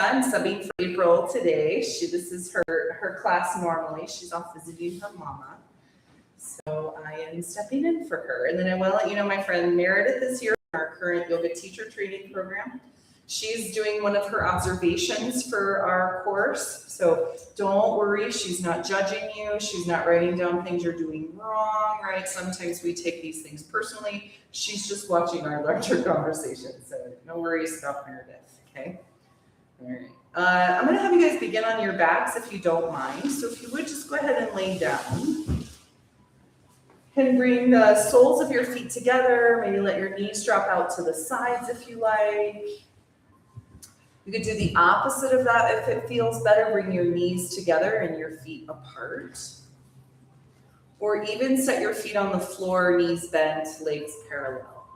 I'm subbing for April today. This is her class normally. She's off visiting her mama. So I am stepping in for her. And then I want to let you know my friend Meredith is here in our current yoga teacher training program. She's doing one of her observations for our course. So don't worry, she's not judging you. She's not writing down things you're doing wrong, right? Sometimes we take these things personally. She's just watching our larger conversation. So no worries about Meredith, okay? All right. I'm going to have you guys begin on your backs if you don't mind. So if you would just go ahead and lay down. And bring the soles of your feet together. Maybe let your knees drop out to the sides if you like. You could do the opposite of that if it feels better. Bring your knees together and your feet apart. Or even set your feet on the floor, knees bent, legs parallel.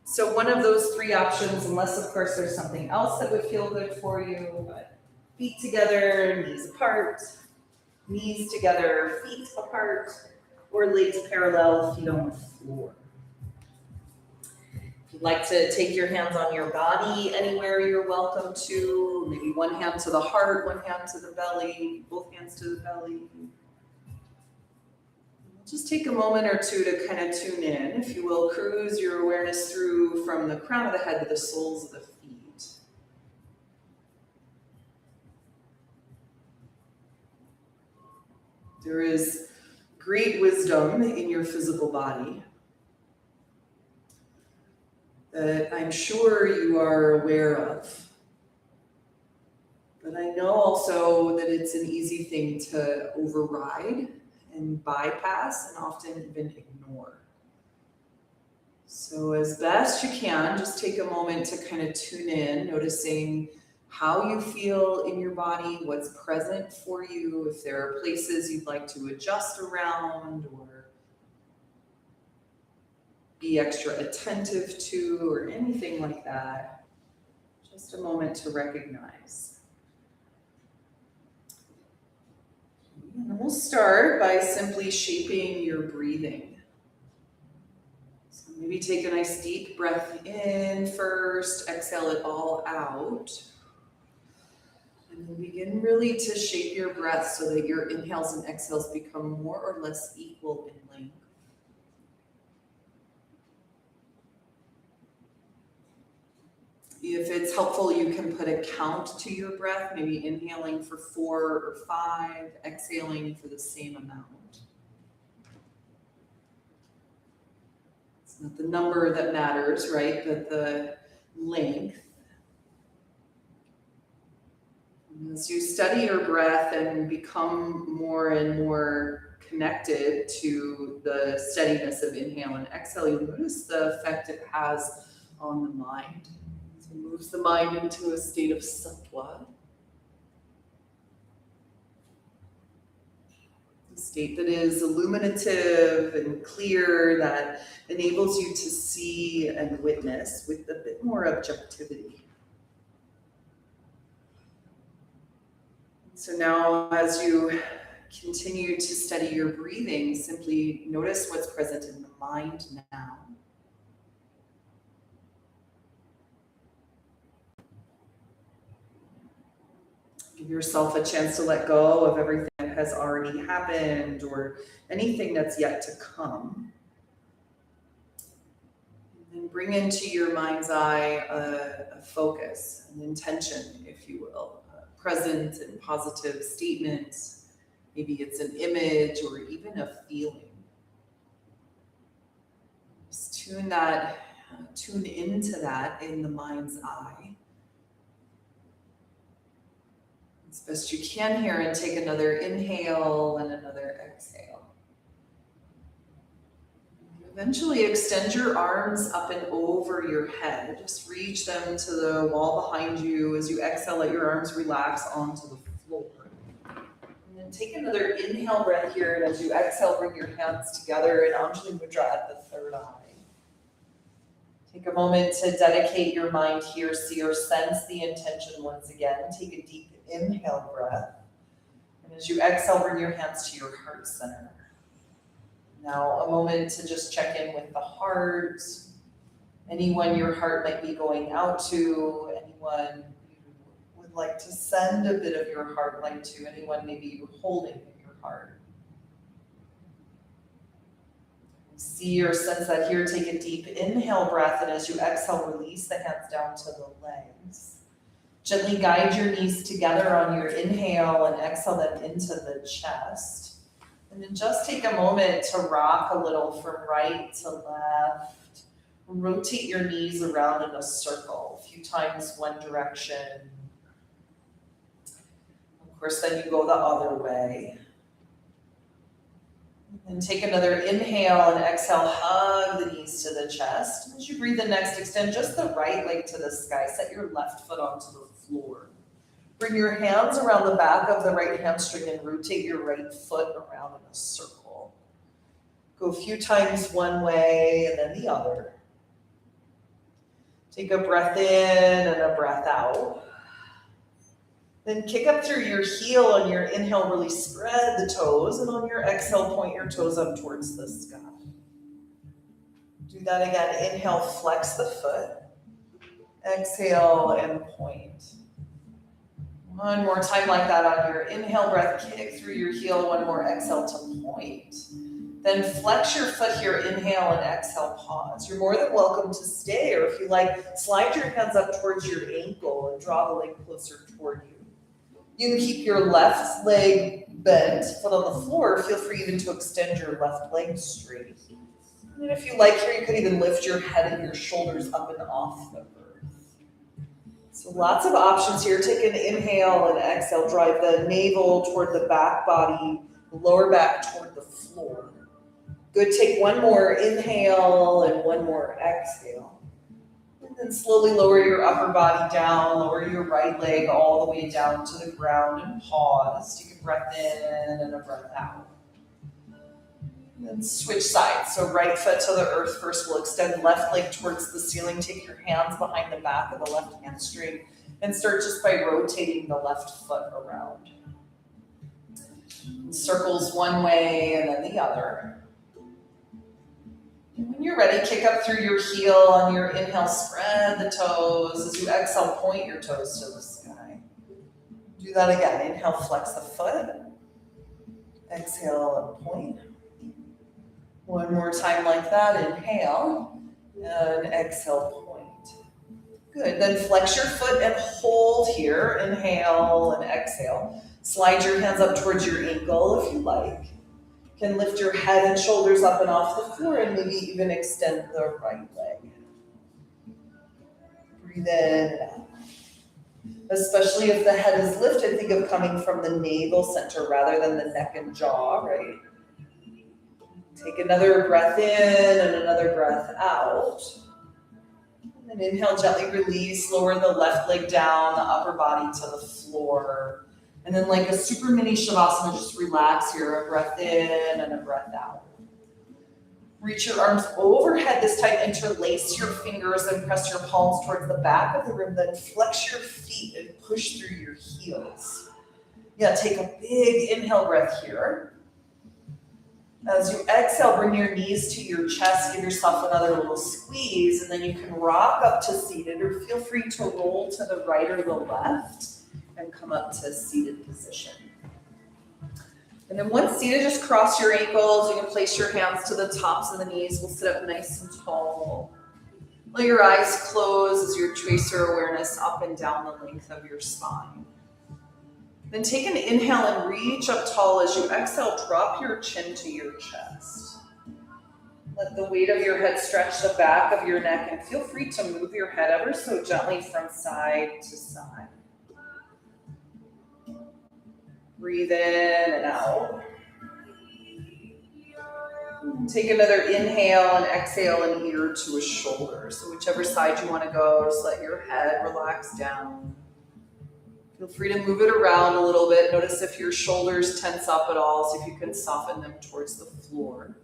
So one of those three options, unless of course there's something else that would feel good for you, but feet together, knees apart, knees together, feet apart, or legs parallel, feet on the floor. If you'd like to take your hands on your body anywhere, you're welcome to. Maybe one hand to the heart, one hand to the belly, both hands to the belly. Just take a moment or two to kind of tune in, if you will, cruise your awareness through from the crown of the head to the soles of the feet. There is great wisdom in your physical body that I'm sure you are aware of. But I know also that it's an easy thing to override and bypass and often even ignore. So as best you can, just take a moment to kind of tune in, noticing how you feel in your body, what's present for you, if there are places you'd like to adjust around or be extra attentive to or anything like that. Just a moment to recognize. And we'll start by simply shaping your breathing. So maybe take a nice deep breath in first, exhale it all out. And then begin really to shape your breath so that your inhales and exhales become more or less equal in length. If it's helpful, you can put a count to your breath, maybe inhaling for 4 or 5, exhaling for the same amount. It's not the number that matters, right? But the length. And as you study your breath and become more and more connected to the steadiness of inhale and exhale, you'll notice the effect it has on the mind. It moves the mind into a state of sattva, a state that is illuminative and clear, that enables you to see and witness with a bit more objectivity. So now as you continue to study your breathing, simply notice what's present in the mind now. Give yourself a chance to let go of everything that has already happened or anything that's yet to come. And then bring into your mind's eye a focus, an intention, if you will, a present and positive statement. Maybe it's an image or even a feeling. Just tune into that in the mind's eye. As best you can here, and take another inhale and another exhale. Eventually extend your arms up and over your head. Just reach them to the wall behind you. As you exhale, let your arms relax onto the floor. And then take another inhale breath here, and as you exhale, bring your hands together in Anjali Mudra at the third eye. Take a moment to dedicate your mind here, see or sense the intention once again. Take a deep inhale breath. And as you exhale, bring your hands to your heart center. Now a moment to just check in with the heart, anyone your heart might be going out to, anyone you I'd like to send a bit of your heart light to anyone maybe you're holding in your heart. See or sense that here. Take a deep inhale breath, and as you exhale, release the hands down to the legs. Gently guide your knees together on your inhale and exhale them into the chest. And then just take a moment to rock a little from right to left. Rotate your knees around in a circle, a few times one direction. Of course, then you go the other way. And take another inhale and exhale, hug the knees to the chest. As you breathe in next, extend just the right leg to the sky. Set your left foot onto the floor. Bring your hands around the back of the right hamstring and rotate your right foot around in a circle. Go a few times one way and then the other. Take a breath in and a breath out. Then kick up through your heel. On your inhale, really spread the toes, and on your exhale, point your toes up towards the sky. Do that again. Inhale, flex the foot. Exhale and point. One more time like that on your inhale breath, kick through your heel. One more exhale to point. Then flex your foot here, inhale and exhale, pause. You're more than welcome to stay, or if you like, slide your hands up towards your ankle and draw the leg closer toward you. You can keep your left leg bent, foot on the floor. Feel free even to extend your left leg straight. And if you like here, you could even lift your head and your shoulders up and off the earth. So lots of options here. Take an inhale and exhale. Drive the navel toward the back body, lower back toward the floor. Good, take one more inhale and one more exhale. And then slowly lower your upper body down, lower your right leg all the way down to the ground and pause. Take a breath in and a breath out. And then switch sides. So right foot to the earth first. We'll extend left leg towards the ceiling. Take your hands behind the back of the left hamstring and start just by rotating the left foot around. Circles one way and then the other. And when you're ready, kick up through your heel. On your inhale, spread the toes. As you exhale, point your toes to the sky. Do that again. Inhale, flex the foot. Exhale and point. One more time like that. Inhale and exhale, point. Good. Then flex your foot and hold here. Inhale and exhale. Slide your hands up towards your ankle if you like. You can lift your head and shoulders up and off the floor and maybe even extend the right leg. Breathe in and out. Especially if the head is lifted, think of coming from the navel center rather than the neck and jaw, right? Take another breath in and another breath out. And then inhale, gently release, lower the left leg down, the upper body to the floor. And then like a super mini Shavasana, just relax here, a breath in and a breath out. Reach your arms overhead this time, interlace your fingers and press your palms towards the back of the room, then flex your feet and push through your heels. Yeah, take a big inhale breath here. As you exhale, bring your knees to your chest, give yourself another little squeeze, and then you can rock up to seated, or feel free to roll to the right or the left and come up to seated position. And then once seated, just cross your ankles. You can place your hands to the tops of the knees. We'll sit up nice and tall. Let your eyes close as you trace your awareness up and down the length of your spine. Then take an inhale and reach up tall. As you exhale, drop your chin to your chest. Let the weight of your head stretch the back of your neck, and feel free to move your head ever so gently from side to side. Breathe in and out. Take another inhale and exhale an ear to a shoulder. So whichever side you want to go, just let your head relax down. Feel free to move it around a little bit. Notice if your shoulders tense up at all, see if you can soften them towards the floor.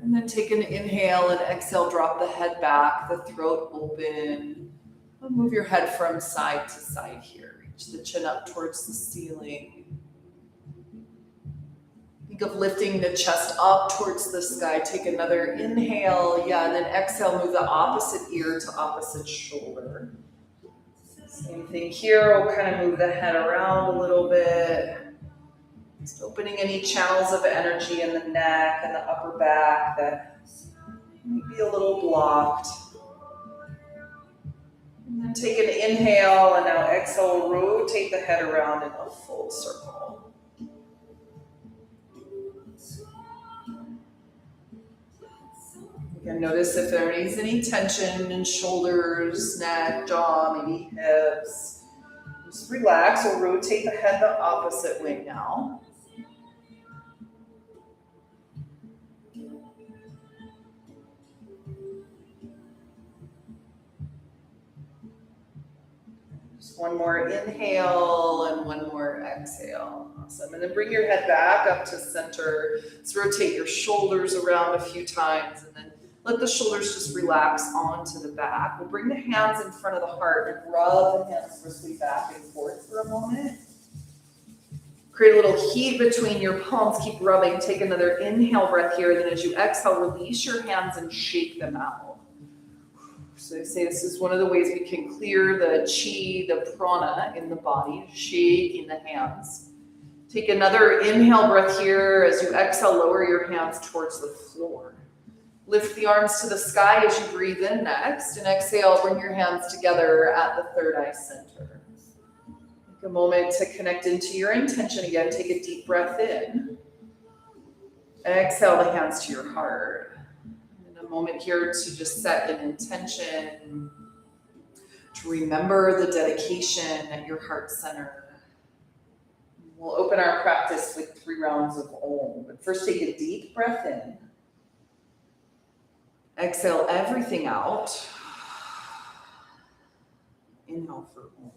And then take an inhale and exhale, drop the head back, the throat open. And move your head from side to side here. Reach the chin up towards the ceiling. Think of lifting the chest up towards the sky. Take another inhale, and then exhale, move the opposite ear to opposite shoulder. Same thing here, we'll kind of move the head around a little bit. Just opening any channels of energy in the neck and the upper back that might be a little blocked. And then take an inhale, and now exhale, rotate the head around in a full circle. Again, notice if there is any tension in shoulders, neck, jaw, maybe hips. Just relax or rotate the head the opposite way now. Just one more inhale and one more exhale. Awesome. And then bring your head back up to center. Let's rotate your shoulders around a few times and then let the shoulders just relax onto the back. We'll bring the hands in front of the heart and rub the hands briskly back and forth for a moment. Create a little heat between your palms. Keep rubbing. Take another inhale breath here. Then as you exhale, release your hands and shake them out. So I say this is one of the ways we can clear the chi, the prana in the body, shaking the hands. Take another inhale breath here. As you exhale, lower your hands towards the floor. Lift the arms to the sky as you breathe in next. And exhale, bring your hands together at the third eye center. Take a moment to connect into your intention again. Take a deep breath in. Exhale the hands to your heart. And a moment here to just set an intention, to remember the dedication at your heart center. We'll open our practice with 3 rounds of Om. But first take a deep breath in. Exhale everything out. Inhale for Om.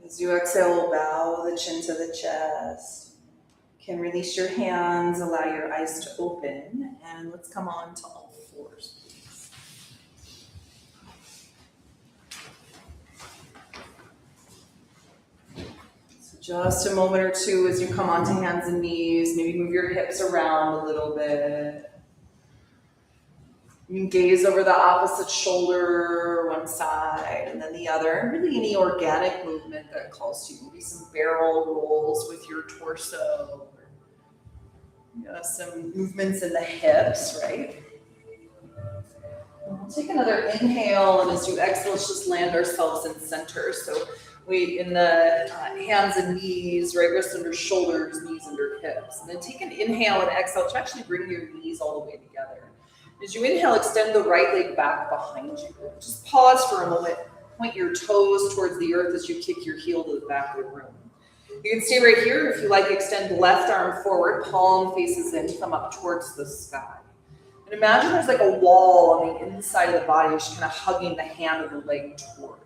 As you exhale, bow the chin to the chest. You can release your hands, allow your eyes to open, and let's come on to all fours, please. So just a moment or two as you come onto hands and knees, maybe move your hips around a little bit. You can gaze over the opposite shoulder, one side and then the other. Really any organic movement that calls to you. Maybe some barrel rolls with your torso. Some movements in the hips, right? We'll take another inhale, and as you exhale, let's just land ourselves in center. So we, in the hands and knees, right, wrists under shoulders, knees under hips. And then take an inhale and exhale to actually bring your knees all the way together. As you inhale, extend the right leg back behind you. Just pause for a moment. Point your toes towards the earth as you kick your heel to the back of the room. You can stay right here. If you like, extend the left arm forward, palm faces in, come up towards the sky. And imagine there's like a wall on the inside of the body, just kind of hugging the hand of the leg toward.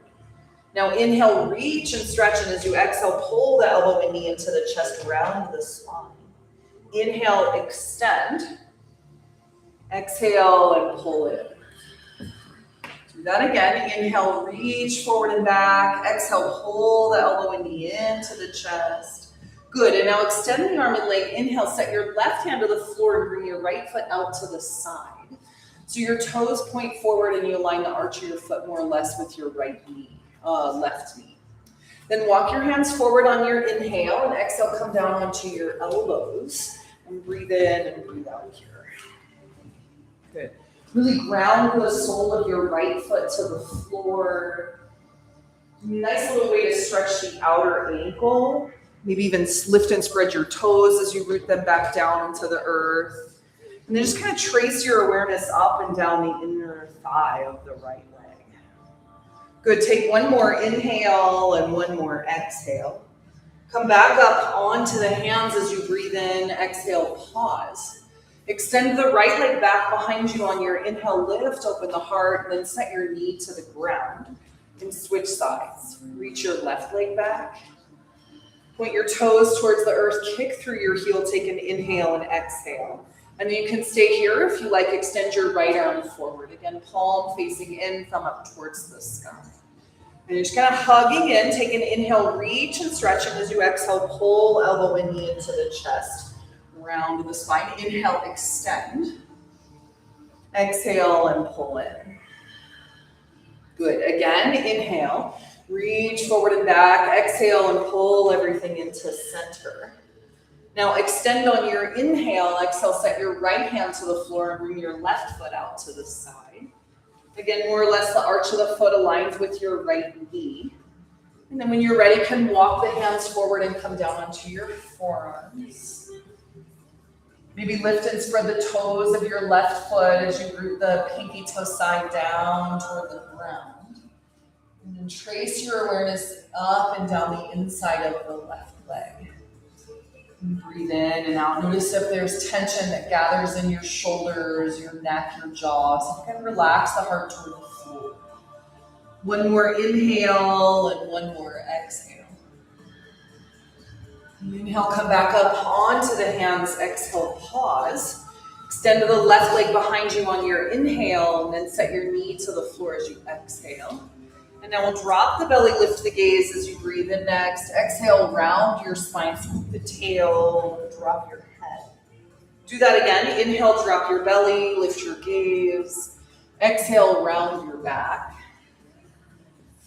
Now inhale, reach and stretch, and as you exhale, pull the elbow and knee into the chest, round the spine. Inhale, extend. Exhale and pull it. Do that again. Inhale, reach forward and back. Exhale, pull the elbow and knee into the chest. Good, and now extend the arm and leg. Inhale, set your left hand to the floor and bring your right foot out to the side. So your toes point forward and you align the arch of your foot more or less with your right knee, left knee. Then walk your hands forward on your inhale, and exhale, come down onto your elbows and breathe in and breathe out here. Good. Really ground the sole of your right foot to the floor. Nice little way to stretch the outer ankle. Maybe even lift and spread your toes as you root them back down into the earth. And then just kind of trace your awareness up and down the inner thigh of the right leg. Good, take one more inhale and one more exhale. Come back up onto the hands as you breathe in, exhale, pause. Extend the right leg back behind you on your inhale, lift, open the heart, and then set your knee to the ground and switch sides. Reach your left leg back. Point your toes towards the earth, kick through your heel, take an inhale and exhale. And then you can stay here if you like, extend your right arm forward. Again, palm facing in, thumb up towards the sky. And you're just kind of hugging in, take an inhale, reach and stretch, and as you exhale, pull elbow and knee into the chest, round the spine. Inhale, extend. Exhale and pull in. Good, again, inhale, reach forward and back, exhale and pull everything into center. Now extend on your inhale, exhale, set your right hand to the floor and bring your left foot out to the side. Again, more or less the arch of the foot aligns with your right knee. And then when you're ready, you can walk the hands forward and come down onto your forearms. Maybe lift and spread the toes of your left foot as you root the pinky toe side down toward the ground. And then trace your awareness up and down the inside of the left leg. And breathe in and out. Notice if there's tension that gathers in your shoulders, your neck, your jaw. So you can relax the heart toward the floor. One more inhale and one more exhale. Inhale, come back up onto the hands. Exhale, pause. Extend the left leg behind you on your inhale and then set your knee to the floor as you exhale. And now we'll drop the belly, lift the gaze as you breathe in next. Exhale, round your spine, swoop the tail, drop your head. Do that again. Inhale, drop your belly, lift your gaze. Exhale, round your back.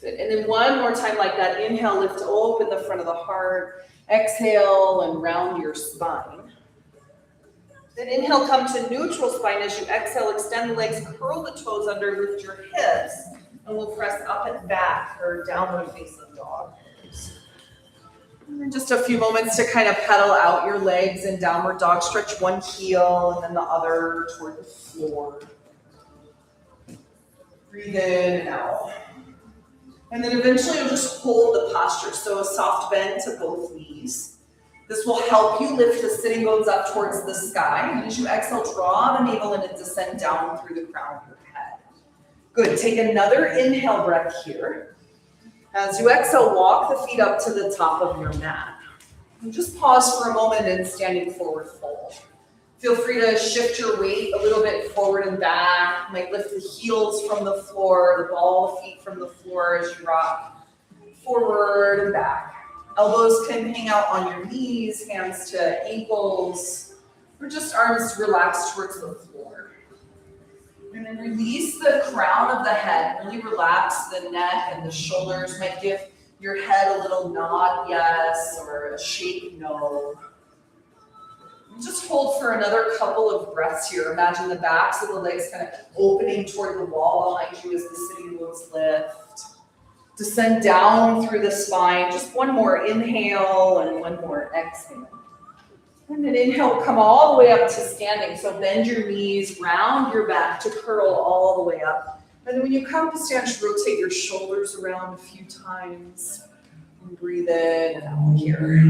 Good. And then one more time like that. Inhale, lift, open the front of the heart. Exhale and round your spine. Then inhale, come to neutral spine. As you exhale, extend the legs, curl the toes under, lift your hips. And we'll press up and back or downward facing dog. And then just a few moments to kind of pedal out your legs in downward dog. Stretch one heel and then the other toward the floor. Breathe in and out. And then eventually you'll just hold the posture. So a soft bend to both knees. This will help you lift the sitting bones up towards the sky. And as you exhale, draw the navel in and descend down through the crown of your head. Good, take another inhale breath here. As you exhale, walk the feet up to the top of your mat. And just pause for a moment in standing forward fold. Feel free to shift your weight a little bit forward and back. You might lift the heels from the floor, the ball of feet from the floor as you rock forward and back. Elbows can hang out on your knees, hands to ankles, or just arms relaxed towards the floor. And then release the crown of the head. Really relax the neck and the shoulders. Might give your head a little nod yes or a shake no. And just hold for another couple of breaths here. Imagine the backs of the legs kind of opening toward the wall behind you as the sitting bones lift. Descend down through the spine. Just one more inhale and one more exhale. And then inhale, come all the way up to standing. So bend your knees, round your back to curl all the way up. And then when you come to stand, just rotate your shoulders around a few times. And breathe in and out here.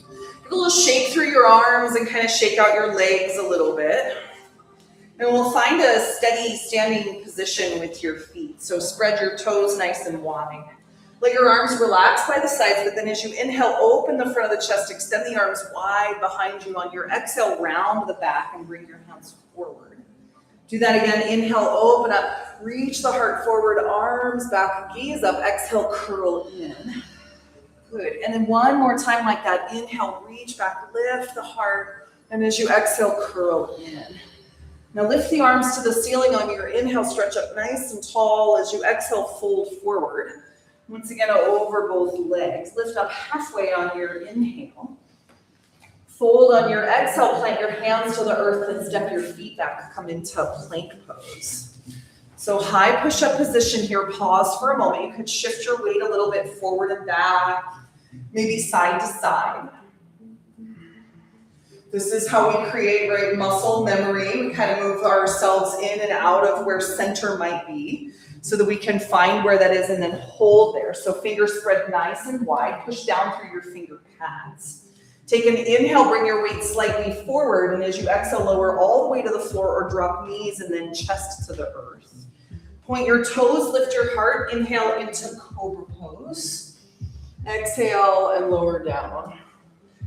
Give a little shake through your arms and kind of shake out your legs a little bit. And we'll find a steady standing position with your feet. So spread your toes nice and wide. Let your arms relax by the sides, but then as you inhale, open the front of the chest, extend the arms wide behind you. On your exhale, round the back and bring your hands forward. Do that again. Inhale, open up, reach the heart forward, arms back, gaze up, exhale, curl in. Good. And then one more time like that. Inhale, reach back, lift the heart, and as you exhale, curl in. Now lift the arms to the ceiling on your inhale, stretch up nice and tall. As you exhale, fold forward. Once again, over both legs. Lift up halfway on your inhale. Fold on your exhale, plant your hands to the earth, and step your feet back. Come into plank pose. So high push-up position here. Pause for a moment. You could shift your weight a little bit forward and back. maybe side to side. This is how we create, right, muscle memory. We kind of move ourselves in and out of where center might be so that we can find where that is and then hold there. So fingers spread nice and wide, push down through your finger pads. Take an inhale, bring your weight slightly forward, and as you exhale, lower all the way to the floor or drop knees and then chest to the earth. Point your toes, lift your heart, inhale into cobra pose. Exhale and lower down.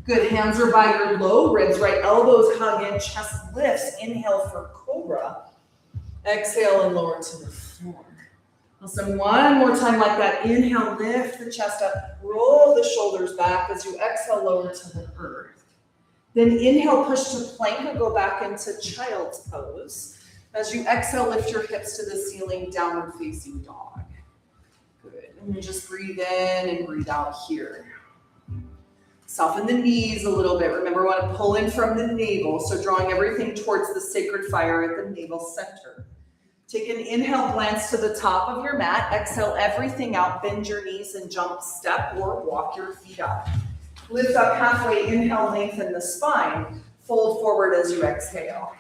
Good, hands are by your low ribs, right elbows hug in, chest lifts. Inhale for cobra. Exhale and lower to the floor. Awesome, one more time like that. Inhale, lift the chest up, roll the shoulders back as you exhale, lower to the earth. Then inhale, push to plank or go back into child's pose. As you exhale, lift your hips to the ceiling, downward facing dog. Good, and just breathe in and breathe out here. Soften the knees a little bit. Remember, we want to pull in from the navel, so drawing everything towards the sacred fire at the navel center. Take an inhale, glance to the top of your mat. Exhale everything out, bend your knees and jump, step, or walk your feet up. Lift up halfway, inhale, lengthen the spine. Fold forward as you exhale.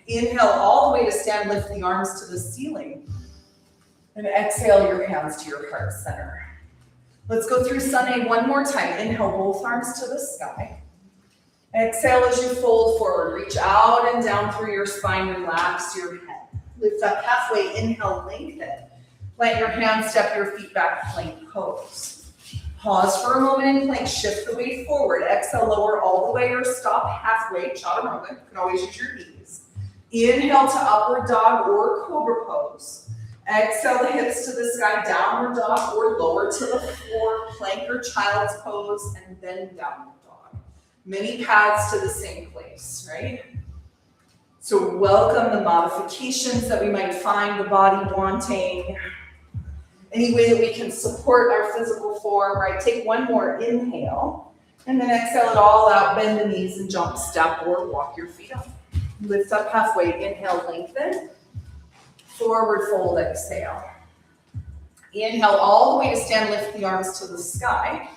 Inhale all the way to stand, lift the arms to the ceiling. And exhale your hands to your heart center. Let's go through Sun A one more time. Inhale, both arms to the sky. Exhale as you fold forward. Reach out and down through your spine. Relax your head. Lift up halfway. Inhale, lengthen. Plant your hands, step your feet back, plank pose. Pause for a moment in plank. Shift the weight forward. Exhale, lower all the way or stop halfway. Chaturanga. You can always use your knees. Inhale to upward dog or cobra pose. Exhale the hips to the sky, downward dog or lower to the floor, plank or child's pose, and then downward dog. Many paths to the same place, right? So welcome the modifications that we might find the body wanting. Any way that we can support our physical form, right? Take one more inhale, and then exhale it all out, bend the knees and jump, step, or walk your feet up. Lift up halfway, inhale, lengthen. Forward fold, exhale. Inhale all the way to stand, lift the arms to the sky.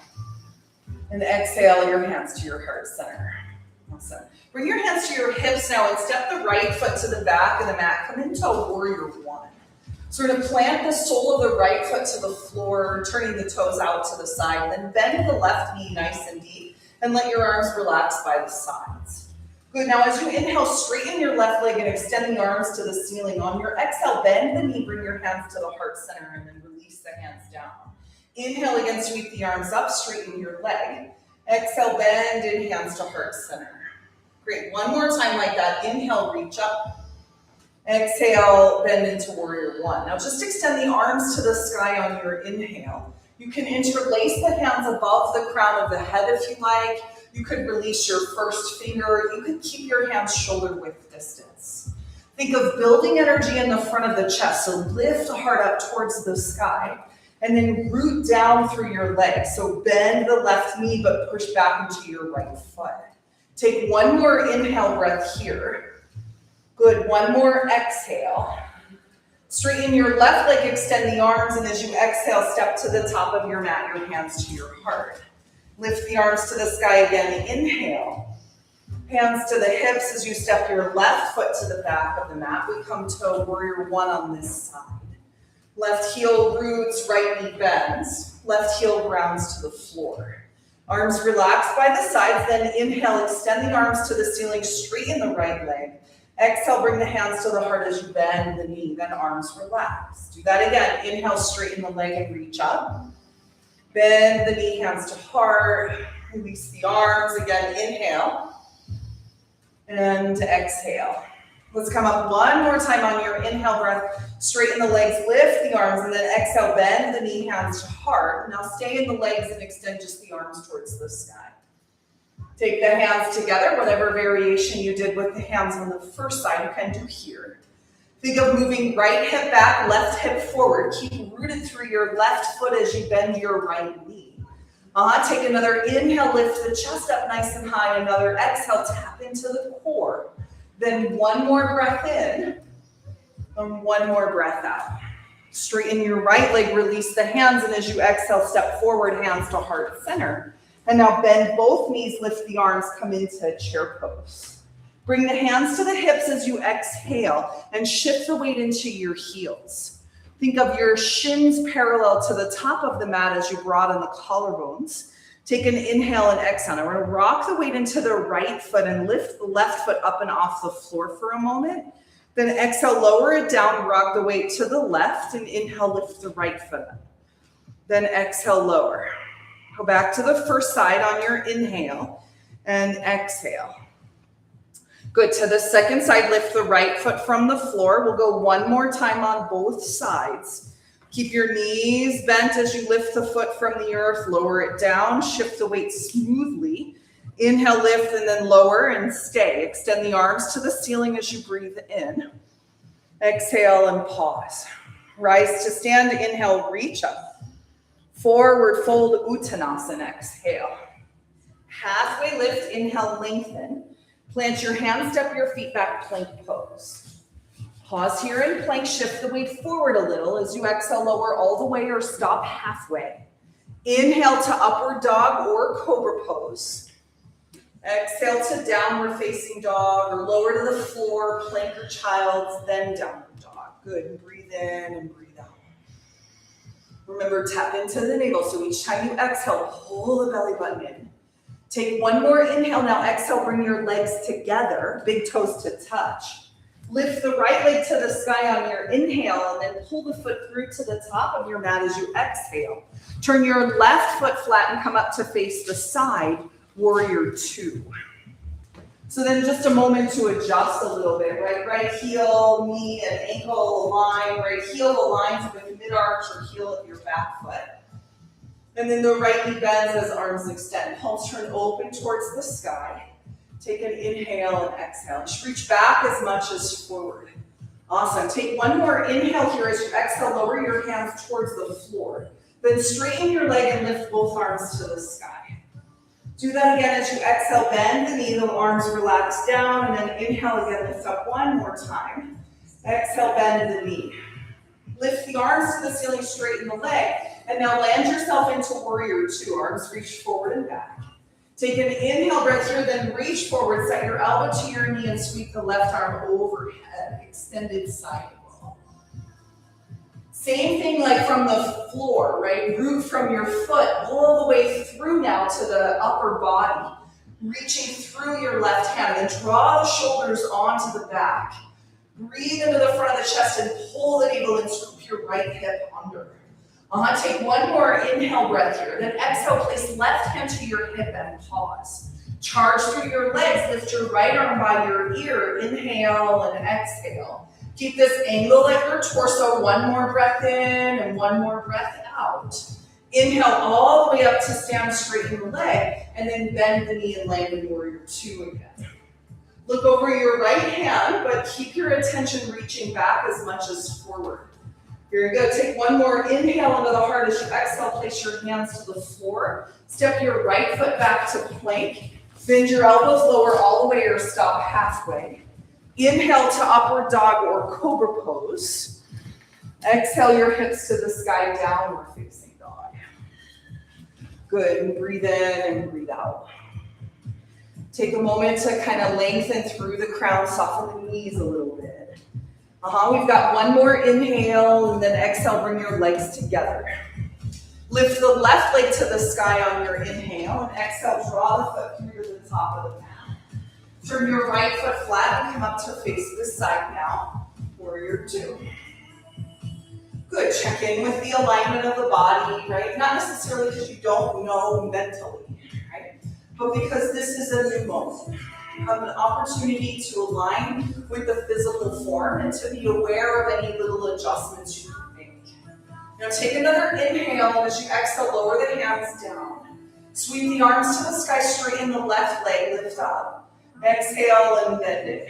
And exhale your hands to your heart center. Awesome. Bring your hands to your hips now and step the right foot to the back of the mat. Come into a warrior one. So we're going to plant the sole of the right foot to the floor, turning the toes out to the side. Then bend the left knee nice and deep and let your arms relax by the sides. Good, now as you inhale, straighten your left leg and extend the arms to the ceiling. On your exhale, bend the knee, bring your hands to the heart center, and then release the hands down. Inhale again, sweep the arms up, straighten your leg. Exhale, bend in hands to heart center. Great, one more time like that. Inhale, reach up. Exhale, bend into warrior one. Now just extend the arms to the sky on your inhale. You can interlace the hands above the crown of the head if you like. You could release your first finger. You could keep your hands shoulder width distance. Think of building energy in the front of the chest. So lift the heart up towards the sky and then root down through your legs. So bend the left knee, but push back into your right foot. Take one more inhale breath here. Good, one more exhale. Straighten your left leg, extend the arms, and as you exhale, step to the top of your mat, your hands to your heart. Lift the arms to the sky again, inhale. Hands to the hips as you step your left foot to the back of the mat. We come to warrior one on this side. Left heel roots, right knee bends. Left heel grounds to the floor. Arms relaxed by the sides, then inhale, extend the arms to the ceiling, straighten the right leg. Exhale, bring the hands to the heart as you bend the knee, then arms relax. Do that again. Inhale, straighten the leg and reach up. Bend the knee, hands to heart. Release the arms. Again, inhale. And exhale. Let's come up one more time on your inhale breath. Straighten the legs, lift the arms, and then exhale, bend the knee, hands to heart. Now stay in the legs and extend just the arms towards the sky. Take the hands together, whatever variation you did with the hands on the first side, you can do here. Think of moving right hip back, left hip forward. Keep rooted through your left foot as you bend your right knee. Take another inhale, lift the chest up nice and high. Another exhale, tap into the core. Then one more breath in, and one more breath out. Straighten your right leg, release the hands, and as you exhale, step forward, hands to heart center. And now bend both knees, lift the arms, come into chair pose. Bring the hands to the hips as you exhale and shift the weight into your heels. Think of your shins parallel to the top of the mat as you broaden the collarbones. Take an inhale and exhale. Now we're going to rock the weight into the right foot and lift the left foot up and off the floor for a moment. Then exhale, lower it down, rock the weight to the left, and inhale, lift the right foot up. Then exhale, lower. Go back to the first side on your inhale and exhale. Good, to the second side, lift the right foot from the floor. We'll go one more time on both sides. Keep your knees bent as you lift the foot from the earth, lower it down, shift the weight smoothly. Inhale, lift, and then lower and stay. Extend the arms to the ceiling as you breathe in. Exhale and pause. Rise to stand, inhale, reach up. Forward fold, Uttanasana, exhale. Halfway lift, inhale, lengthen. Plant your hands, step your feet back, plank pose. Pause here in plank, shift the weight forward a little. As you exhale, lower all the way or stop halfway. Inhale to upward dog or cobra pose. Exhale to downward facing dog or lower to the floor, plank or child's, then downward dog. Good, and breathe in and breathe out. Remember, tap into the navel, so each time you exhale, pull the belly button in. Take one more inhale, now exhale, bring your legs together, big toes to touch. Lift the right leg to the sky on your inhale and then pull the foot through to the top of your mat as you exhale. Turn your left foot flat and come up to face the side. Warrior two. So then just a moment to adjust a little bit, right? Right heel, knee, and ankle align. Right heel aligns with mid-arch or heel of your back foot. And then the right knee bends as arms extend. Palms turn open towards the sky. Take an inhale and exhale. Just reach back as much as forward. Awesome. Take one more inhale here as you exhale. Lower your hands towards the floor. Then straighten your leg and lift both arms to the sky. Do that again as you exhale, bend the knee, the arms relax down, and then inhale again, lift up one more time. Exhale, bend the knee. Lift the arms to the ceiling, straighten the leg, and now land yourself into warrior two. Arms reach forward and back. Take an inhale breath here, then reach forward, set your elbow to your knee, and sweep the left arm overhead, extended side roll. Same thing like from the floor, right? Root from your foot all the way through now to the upper body. Reaching through your left hand, then draw the shoulders onto the back. Breathe into the front of the chest and pull the navel and scoop your right hip under. Take one more inhale breath here. Then exhale, place left hand to your hip and pause. Charge through your legs, lift your right arm by your ear. Inhale and exhale. Keep this angle at your torso. One more breath in and one more breath out. Inhale all the way up to stand, straighten the leg, and then bend the knee and land in warrior two again. Look over your right hand, but keep your attention reaching back as much as forward. Very good. Take one more inhale into the heart as you exhale. Place your hands to the floor. Step your right foot back to plank. Bend your elbows lower all the way or stop halfway. Inhale to upward dog or cobra pose. Exhale your hips to the sky, downward facing dog. Good, and breathe in and breathe out. Take a moment to kind of lengthen through the crown, soften the knees a little bit. We've got one more inhale, and then exhale, bring your legs together. Lift the left leg to the sky on your inhale, and exhale, draw the foot through to the top of the mat. Turn your right foot flat and come up to face this side now. Warrior two. Good, check in with the alignment of the body, right? Not necessarily because you don't know mentally, right? But because this is a new moment. You have an opportunity to align with the physical form and to be aware of any little adjustments you can make. Now take another inhale as you exhale, lower the hands down. Sweep the arms to the sky, straighten the left leg, lift up. Exhale and bend it.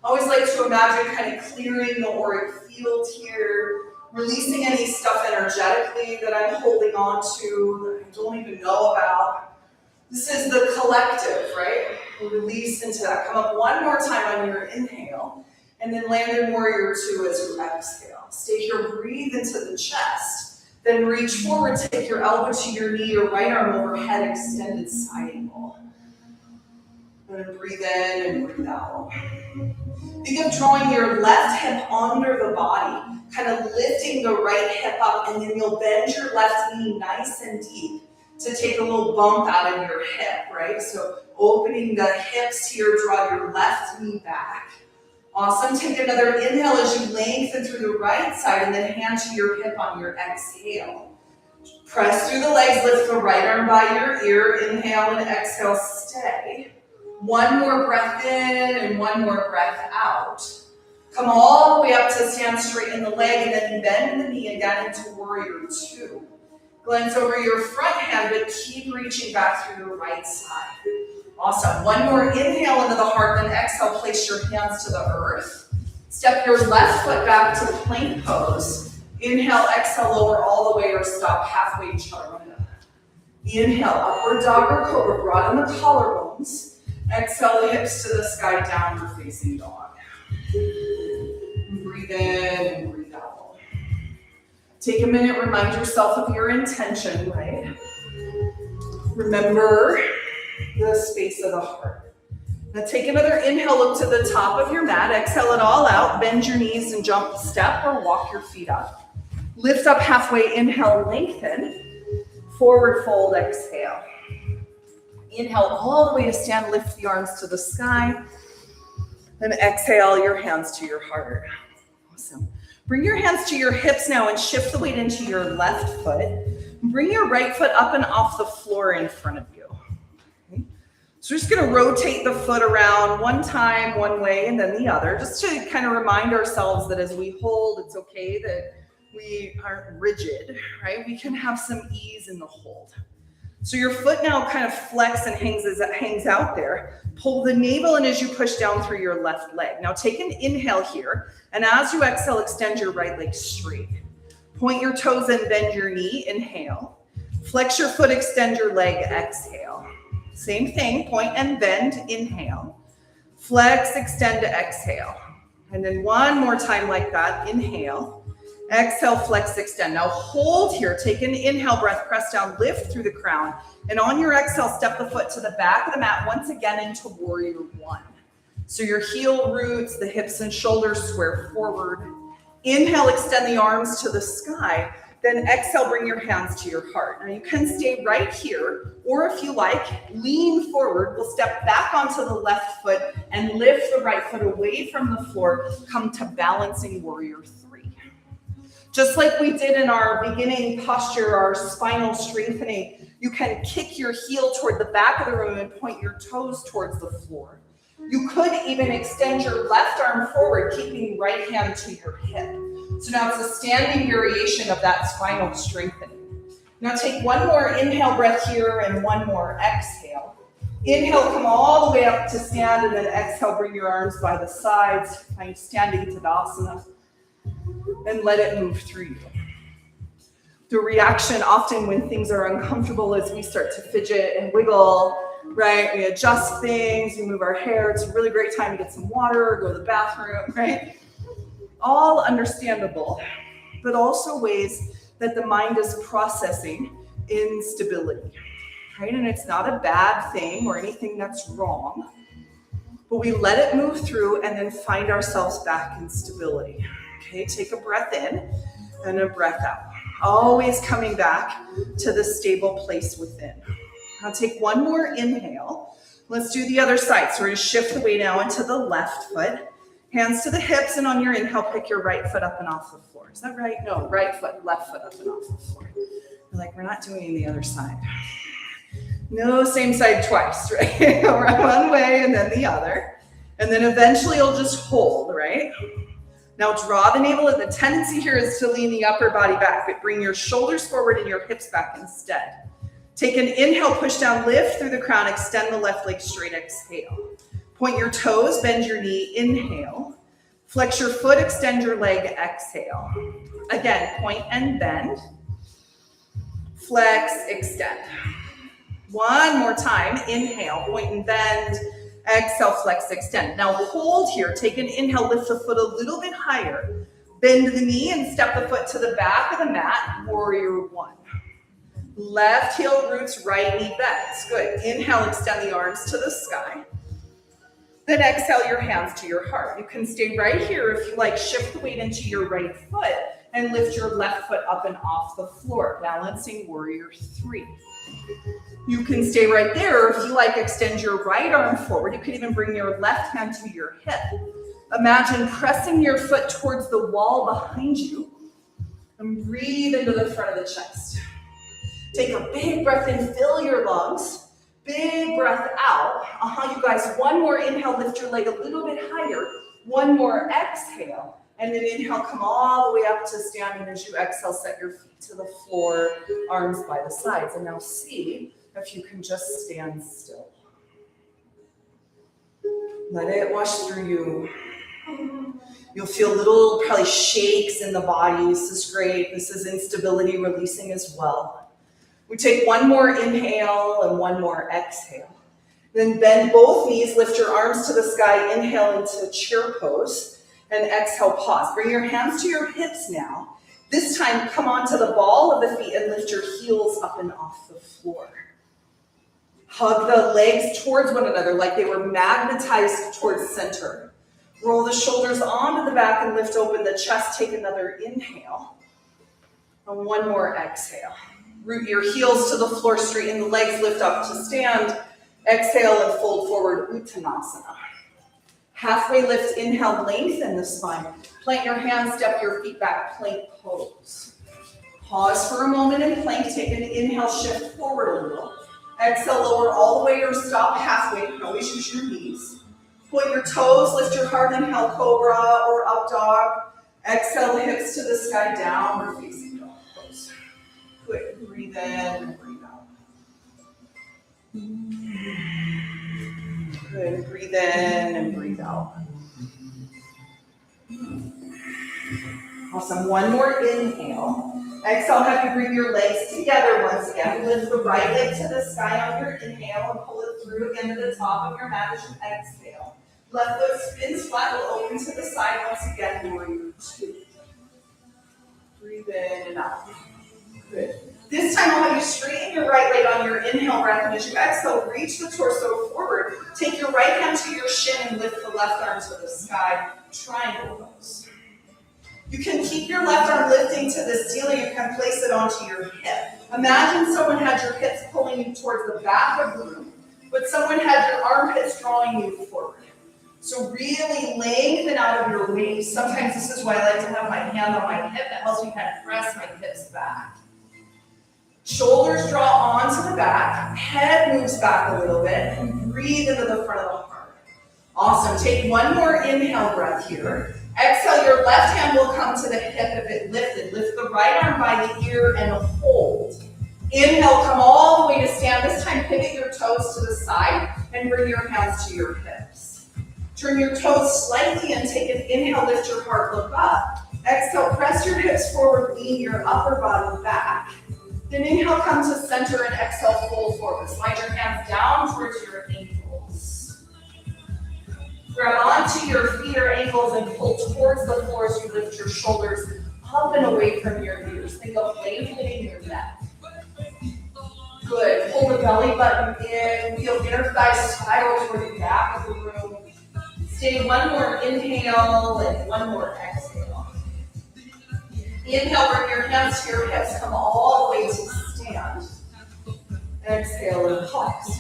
Always like to imagine kind of clearing the auric field here, releasing any stuff energetically that I'm holding on to, that I don't even know about. This is the collective, right? Release into that. Come up one more time on your inhale. And then land in warrior two as you exhale. Stay here, breathe into the chest. Then reach forward, take your elbow to your knee, your right arm overhead, extended side angle. And then breathe in and breathe out. Think of drawing your left hip under the body, kind of lifting the right hip up, and then you'll bend your left knee nice and deep to take a little bump out of your hip, right? So opening the hips here, draw your left knee back. Awesome. Take another inhale as you lengthen through the right side, and then hand to your hip on your exhale. Press through the legs, lift the right arm by your ear. Inhale and exhale, stay. One more breath in and one more breath out. Come all the way up to stand straight in the leg, and then bend the knee again into warrior two. Glance over your front hand, but keep reaching back through the right side. Awesome. One more inhale into the heart, then exhale, place your hands to the earth. Step your left foot back to the plank pose. Inhale, exhale, lower all the way or stop halfway chaturanga. Inhale, upward dog or cobra, broaden the collarbones. Exhale the hips to the sky, downward facing dog. Breathe in and breathe out. Take a minute, remind yourself of your intention, right? Remember the space of the heart. Now take another inhale, look to the top of your mat, exhale it all out, bend your knees and jump, step or walk your feet up. Lift up halfway, inhale, lengthen, forward fold, exhale. Inhale all the way to stand, lift the arms to the sky. Then exhale your hands to your heart. Awesome. Bring your hands to your hips now and shift the weight into your left foot. Bring your right foot up and off the floor in front of you. Okay. So we're just gonna rotate the foot around one time, one way, and then the other, just to kind of remind ourselves that as we hold, it's okay that we aren't rigid, right? We can have some ease in the hold. So your foot now kind of flex and hangs out there. Pull the navel in as you push down through your left leg. Now take an inhale here, and as you exhale, extend your right leg straight. Point your toes and bend your knee, inhale. Flex your foot, extend your leg, exhale. Same thing, point and bend, inhale. Flex, extend, exhale. And then one more time like that, inhale. Exhale, flex, extend. Now hold here, take an inhale breath, press down, lift through the crown. And on your exhale, step the foot to the back of the mat once again into warrior one. So your heel roots, the hips and shoulders square forward. Inhale, extend the arms to the sky. Then exhale, bring your hands to your heart. Now you can stay right here, or if you like, lean forward. We'll step back onto the left foot and lift the right foot away from the floor. Come to balancing warrior three. Just like we did in our beginning posture, our spinal strengthening, you can kick your heel toward the back of the room and point your toes towards the floor. You could even extend your left arm forward, keeping right hand to your hip. So now it's a standing variation of that spinal strengthening. Now take one more inhale breath here and one more exhale. Inhale, come all the way up to stand, and then exhale, bring your arms by the sides, find standing Tadasana, and let it move through you. The reaction often when things are uncomfortable is we start to fidget and wiggle, right? We adjust things, we move our hair. It's a really great time to get some water or go to the bathroom, right? All understandable, but also ways that the mind is processing instability, right? And it's not a bad thing or anything that's wrong, but we let it move through and then find ourselves back in stability. Okay, take a breath in and a breath out. Always coming back to the stable place within. Now take one more inhale. Let's do the other side. So we're going to shift the weight now into the left foot. Hands to the hips, and on your inhale, pick your right foot up and off the floor. Is that right? No, right foot, left foot up and off the floor. You're like, we're not doing the other side. No, same side twice, right? One way and then the other. And then eventually you'll just hold, right? Now draw the navel. The tendency here is to lean the upper body back, but bring your shoulders forward and your hips back instead. Take an inhale, push down, lift through the crown, extend the left leg straight, exhale. Point your toes, bend your knee, inhale. Flex your foot, extend your leg, exhale. Again, point and bend. Flex, extend. One more time, inhale, point and bend. Exhale, flex, extend. Now hold here. Take an inhale, lift the foot a little bit higher. Bend the knee and step the foot to the back of the mat, warrior one. Left heel roots, right knee bends. Good. Inhale, extend the arms to the sky. Then exhale your hands to your heart. You can stay right here if you like. Shift the weight into your right foot and lift your left foot up and off the floor. Balancing warrior three. You can stay right there if you like. Extend your right arm forward. You can even bring your left hand to your hip. Imagine pressing your foot towards the wall behind you and breathe into the front of the chest. Take a big breath in, fill your lungs. Big breath out. You guys, one more inhale, lift your leg a little bit higher. One more exhale, and then inhale, come all the way up to standing. As you exhale, set your feet to the floor, arms by the sides. And now see if you can just stand still. Let it wash through you. You'll feel little probably shakes in the body. This is great. This is instability releasing as well. We take one more inhale and one more exhale. Then bend both knees, lift your arms to the sky, inhale into chair pose, and exhale, pause. Bring your hands to your hips now. This time, come onto the ball of the feet and lift your heels up and off the floor. Hug the legs towards one another like they were magnetized towards center. Roll the shoulders onto the back and lift open the chest. Take another inhale. And one more exhale. Root your heels to the floor, straighten the legs, lift up to stand. Exhale and fold forward, Uttanasana. Halfway lift, inhale, lengthen the spine. Plant your hands, step your feet back, plank pose. Pause for a moment in plank. Take an inhale, shift forward a little. Exhale, lower all the way or stop halfway. You can always use your knees. Point your toes, lift your heart, inhale, cobra or up dog. Exhale, hips to the sky, downward facing dog pose. Good, breathe in and breathe out. Good, breathe in and breathe out. Awesome, one more inhale. Exhale, have you bring your legs together once again. Lift the right leg to the sky on your inhale and pull it through again to the top of your mat as you exhale. Left foot spins flat, will open to the side once again, warrior two. Breathe in and out. Good. This time I'll have you straighten your right leg on your inhale breath, and as you exhale, reach the torso forward. Take your right hand to your shin and lift the left arm to the sky. Triangle pose. You can keep your left arm lifting to the ceiling. You can place it onto your hip. Imagine someone had your hips pulling you towards the back of the room, but someone had your armpits drawing you forward. So really lengthen out of your waist. Sometimes this is why I like to have my hand on my hip. That helps me kind of press my hips back. Shoulders draw onto the back. Head moves back a little bit. And breathe into the front of the heart. Awesome. Take one more inhale breath here. Exhale, your left hand will come to the hip if it lifted. Lift the right arm by the ear and hold. Inhale, come all the way to stand. This time, pivot your toes to the side and bring your hands to your hips. Turn your toes slightly and take an inhale, lift your heart, look up. Exhale, press your hips forward, lean your upper body back. Then inhale, come to center and exhale, fold forward. Slide your hands down towards your ankles. Grab onto your feet or ankles and pull towards the floor as you lift your shoulders up and away from your ears. Think of lengthening your neck. Good. Pull the belly button in. Feel inner thighs spiral toward the back of the room. Stay one more inhale and one more exhale. Inhale, bring your hands to your hips. Come all the way to stand. Exhale and pause.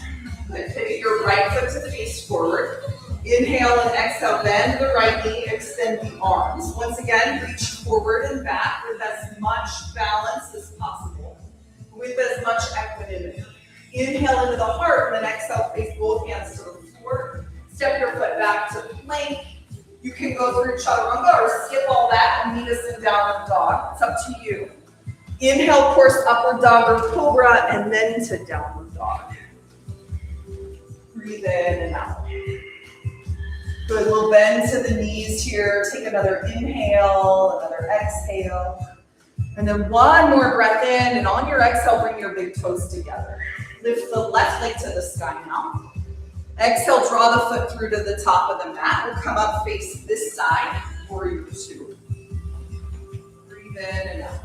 Good. Pivot your right foot to face forward. Inhale and exhale, bend the right knee, extend the arms. Once again, reach forward and back with as much balance as possible, with as much equanimity. Inhale into the heart, and then exhale, face both hands to the floor. Step your foot back to plank. You can go through chaturanga or skip all that and meet us in downward dog. It's up to you. Inhale, of course, upward dog or cobra, and then to downward dog. Breathe in and out. Good, we'll bend to the knees here. Take another inhale, another exhale. And then one more breath in, and on your exhale, bring your big toes together. Lift the left leg to the sky now. Exhale, draw the foot through to the top of the mat. We'll come up, face this side, warrior two. Breathe in and out.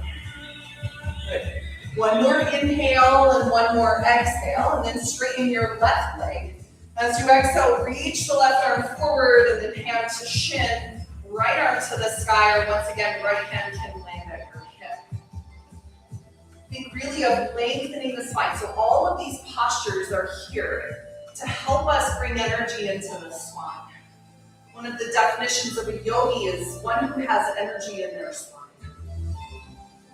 Good. One more inhale and one more exhale, and then straighten your left leg. As you exhale, reach the left arm forward and then hand to shin, right arm to the sky, or once again, right hand can land at your hip. Think really of lengthening the spine. So all of these postures are here to help us bring energy into the spine. One of the definitions of a yogi is one who has energy in their spine.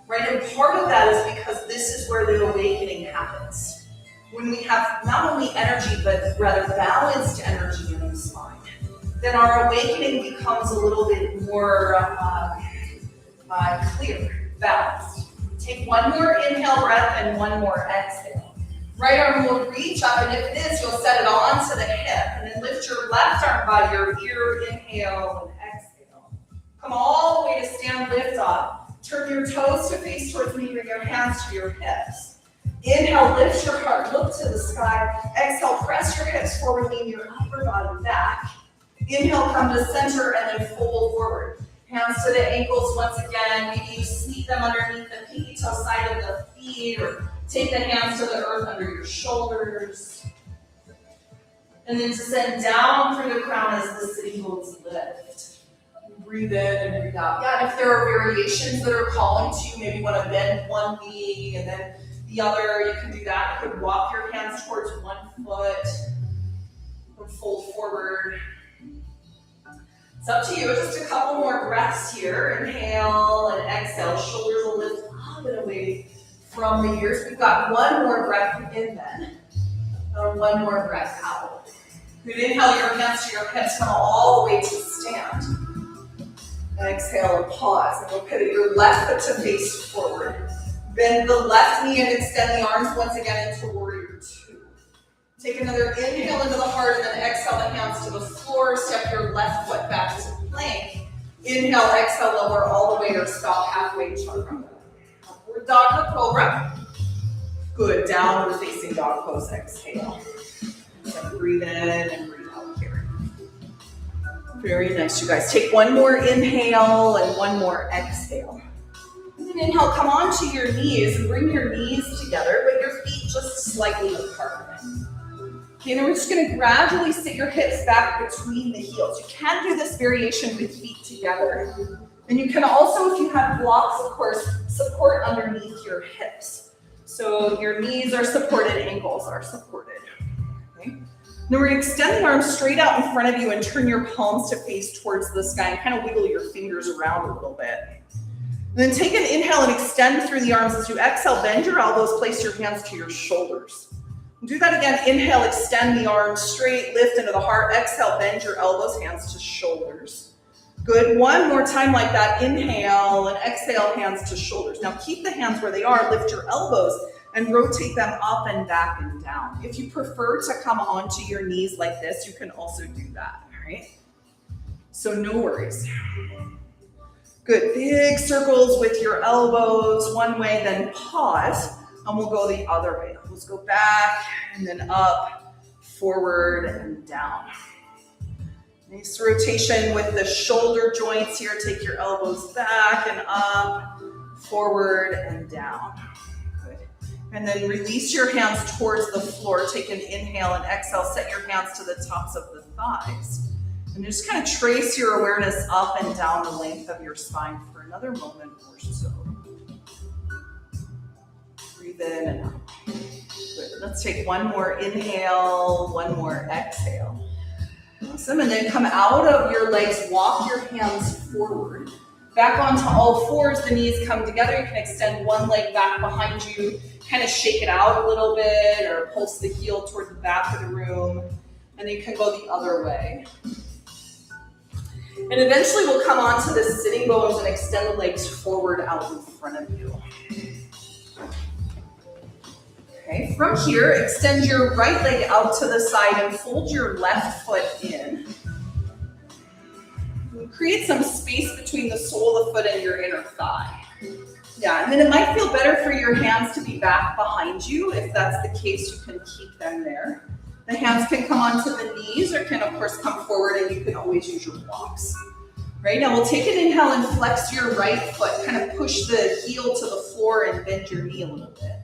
Right, and part of that is because this is where the awakening happens. When we have not only energy, but rather balanced energy in the spine, then our awakening becomes a little bit more clear, balanced. Take one more inhale breath and one more exhale. Right arm will reach up, and if it is, you'll set it onto the hip, and then lift your left arm by your ear, inhale and exhale. Come all the way to stand, lift up. Turn your toes to face towards me, bring your hands to your hips. Inhale, lift your heart, look to the sky. Exhale, press your hips forward, lean your upper body back. Inhale, come to center and then fold forward. Hands to the ankles once again. Maybe you sneak them underneath the pinky toe side of the feet, or take the hands to the earth under your shoulders. And then descend down through the crown as the sitting bones lift. Breathe in and breathe out. Yeah, and if there are variations that are calling to you, maybe you want to bend one knee and then the other, you can do that. You could walk your hands towards one foot and fold forward. It's up to you. Just a couple more breaths here. Inhale and exhale. Shoulders will lift up and away from the ears. We've got one more breath in then. And one more breath out. Good. Inhale your hands to your hips. Come all the way to stand. Exhale and pause. And we'll pivot your left foot to face forward. Bend the left knee and extend the arms once again into warrior two. Take another inhale into the heart and then exhale the hands to the floor. Step your left foot back to plank. Inhale, exhale, lower all the way or stop halfway, chaturanga. Upward dog or cobra. Good. Downward facing dog pose. Exhale. So breathe in and breathe out here. Very nice, you guys. Take one more inhale and one more exhale. And then inhale, come onto your knees and bring your knees together, but your feet just slightly apart. Okay, and then we're just going to gradually sit your hips back between the heels. You can do this variation with feet together. And you can also, if you have blocks, of course, support underneath your hips. So your knees are supported, ankles are supported. Okay. Now we're going to extend the arms straight out in front of you and turn your palms to face towards the sky and kind of wiggle your fingers around a little bit. And then take an inhale and extend through the arms. As you exhale, bend your elbows, place your hands to your shoulders. Do that again. Inhale, extend the arms straight, lift into the heart. Exhale, bend your elbows, hands to shoulders. Good. One more time like that. Inhale and exhale, hands to shoulders. Now keep the hands where they are. Lift your elbows and rotate them up and back and down. If you prefer to come onto your knees like this, you can also do that, all right? So no worries. Good. Big circles with your elbows one way, then pause, and we'll go the other way. Let's go back and then up, forward and down. Nice rotation with the shoulder joints here. Take your elbows back and up, forward and down. Good. And then release your hands towards the floor. Take an inhale and exhale. Set your hands to the tops of the thighs. And just kind of trace your awareness up and down the length of your spine for another moment or so. Breathe in and out. Good. Let's take one more inhale, one more exhale. Awesome. And then come out of your legs, walk your hands forward. Back onto all fours, the knees come together. You can extend one leg back behind you, kind of shake it out a little bit, or pulse the heel toward the back of the room. And then you can go the other way. And eventually we'll come onto the sitting bones and extend the legs forward out in front of you. Okay, from here, extend your right leg out to the side and fold your left foot in. And create some space between the sole of the foot and your inner thigh. Yeah, and then it might feel better for your hands to be back behind you. If that's the case, you can keep them there. The hands can come onto the knees or can of course come forward, and you can always use your blocks. Right, now we'll take an inhale and flex your right foot, kind of push the heel to the floor and bend your knee a little bit.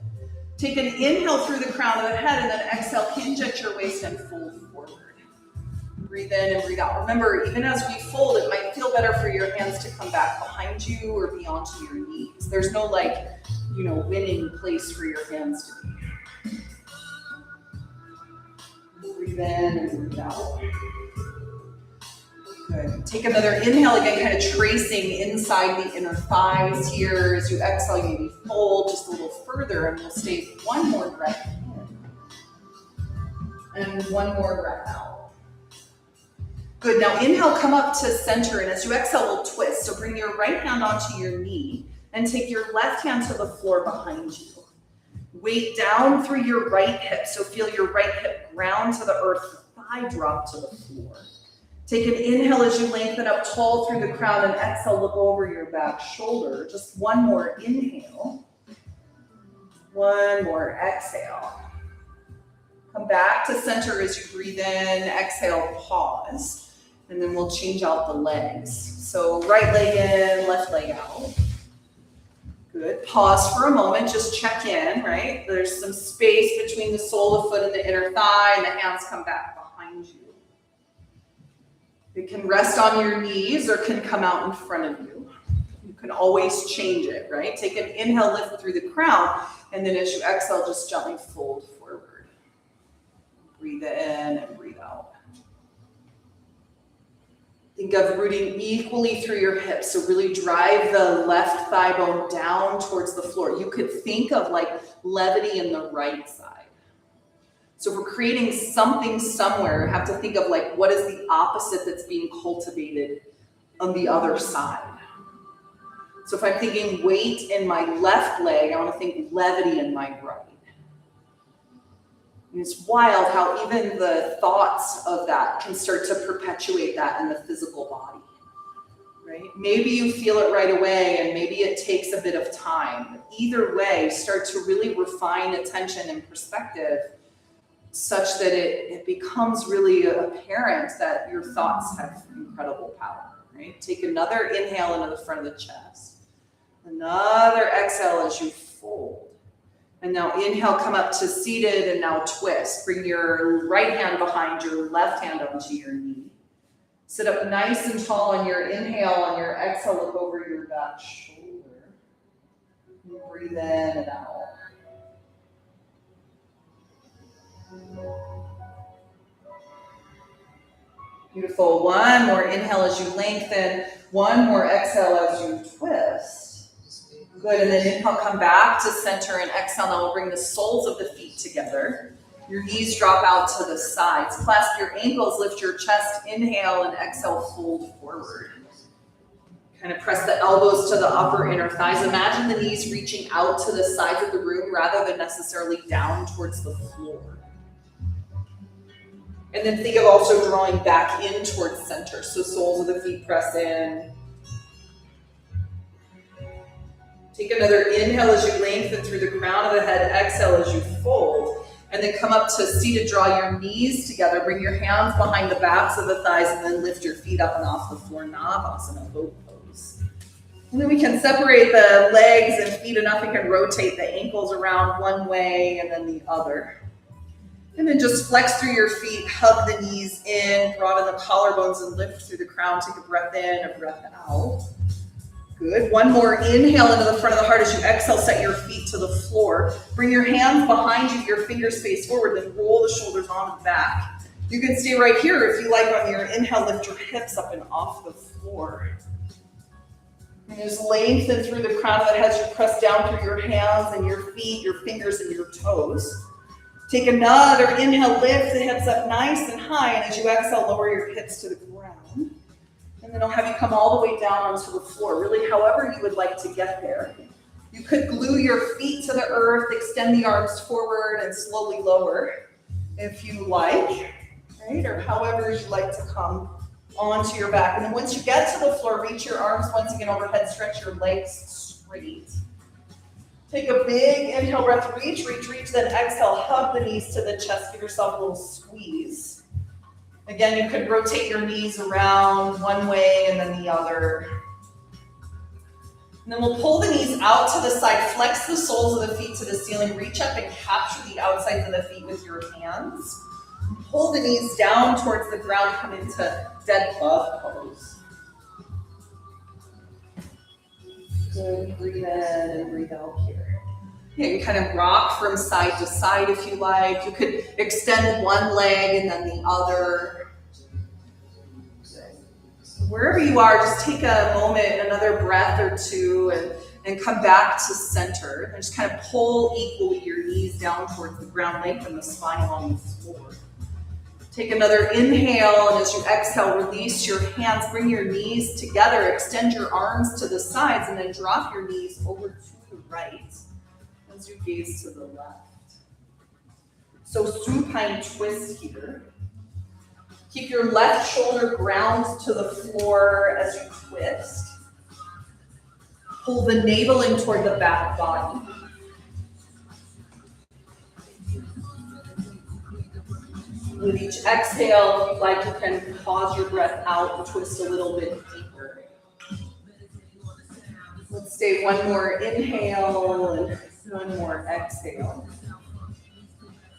Take an inhale through the crown of the head, and then exhale, hinge at your waist and fold forward. Breathe in and breathe out. Remember, even as we fold, it might feel better for your hands to come back behind you or be onto your knees. There's no winning place for your hands to be. Breathe in and breathe out. Good. Take another inhale again, kind of tracing inside the inner thighs here. As you exhale, you maybe fold just a little further, and we'll stay one more breath in. And one more breath out. Good, now inhale, come up to center, and as you exhale, we'll twist. So bring your right hand onto your knee, and take your left hand to the floor behind you. Weight down through your right hip, so feel your right hip ground to the earth, thigh drop to the floor. Take an inhale as you lengthen up tall through the crown, and exhale, look over your back shoulder. Just one more inhale. One more exhale. Come back to center as you breathe in, exhale, pause. And then we'll change out the legs. So right leg in, left leg out. Good. Pause for a moment, just check in, right? There's some space between the sole of the foot and the inner thigh, and the hands come back behind you. It can rest on your knees or can come out in front of you. You can always change it, right? Take an inhale, lift through the crown, and then as you exhale, just gently fold forward. Breathe in and breathe out. Think of rooting equally through your hips. So really drive the left thigh bone down towards the floor. You could think of levity in the right side. So if we're creating something somewhere, have to think of what is the opposite that's being cultivated on the other side. So if I'm thinking weight in my left leg, I want to think levity in my right. And it's wild how even the thoughts of that can start to perpetuate that in the physical body, right? Maybe you feel it right away, and maybe it takes a bit of time. But either way, start to really refine attention and perspective such that it becomes really apparent that your thoughts have incredible power, right? Take another inhale into the front of the chest. Another exhale as you fold. And now inhale, come up to seated, and now twist. Bring your right hand behind your left hand onto your knee. Sit up nice and tall on your inhale. On your exhale, look over your back shoulder. And breathe in and out. Beautiful. One more inhale as you lengthen. One more exhale as you twist. Good, and then inhale, come back to center, and exhale. Now we'll bring the soles of the feet together. Your knees drop out to the sides. Clasp your ankles, lift your chest, inhale, and exhale, fold forward. Kind of press the elbows to the upper inner thighs. Imagine the knees reaching out to the sides of the room rather than necessarily down towards the floor. And then think of also drawing back in towards center. So soles of the feet press in. Take another inhale as you lengthen through the crown of the head. Exhale as you fold. And then come up to seated. Draw your knees together. Bring your hands behind the backs of the thighs, and then lift your feet up and off the floor. Navasana, boat pose. And then we can separate the legs and feet enough. We can rotate the ankles around one way and then the other. And then just flex through your feet. Hug the knees in. Broaden the collarbones and lift through the crown. Take a breath in, a breath out. Good. One more inhale into the front of the heart. As you exhale, set your feet to the floor. Bring your hands behind you, your fingers face forward, then roll the shoulders on the back. You can stay right here if you like. On your inhale, lift your hips up and off the floor. And just lengthen through the crown of the head as you press down through your hands and your feet, your fingers and your toes. Take another inhale, lift the hips up nice and high. And as you exhale, lower your hips to the ground. And then I'll have you come all the way down onto the floor, really however you would like to get there. You could glue your feet to the earth, extend the arms forward, and slowly lower if you like, right? Or however you like to come onto your back. And then once you get to the floor, reach your arms once again overhead, stretch your legs straight. Take a big inhale breath, reach, reach, reach, then exhale, hug the knees to the chest, give yourself a little squeeze. Again, you could rotate your knees around one way and then the other. And then we'll pull the knees out to the side, flex the soles of the feet to the ceiling, reach up and capture the outsides of the feet with your hands. Pull the knees down towards the ground, come into dead bug pose. Good, breathe in and breathe out here. You can kind of rock from side to side if you like. You could extend one leg and then the other. Wherever you are, just take a moment, another breath or two, and come back to center. And just kind of pull equally your knees down towards the ground, lengthen the spine along the floor. Take another inhale, and as you exhale, release your hands, bring your knees together, extend your arms to the sides, and then drop your knees over to the right as you gaze to the left. So supine twist here. Keep your left shoulder ground to the floor as you twist. Pull the navel in toward the back body. With each exhale, if you'd like, you can pause your breath out and twist a little bit deeper. Let's stay one more inhale and one more exhale.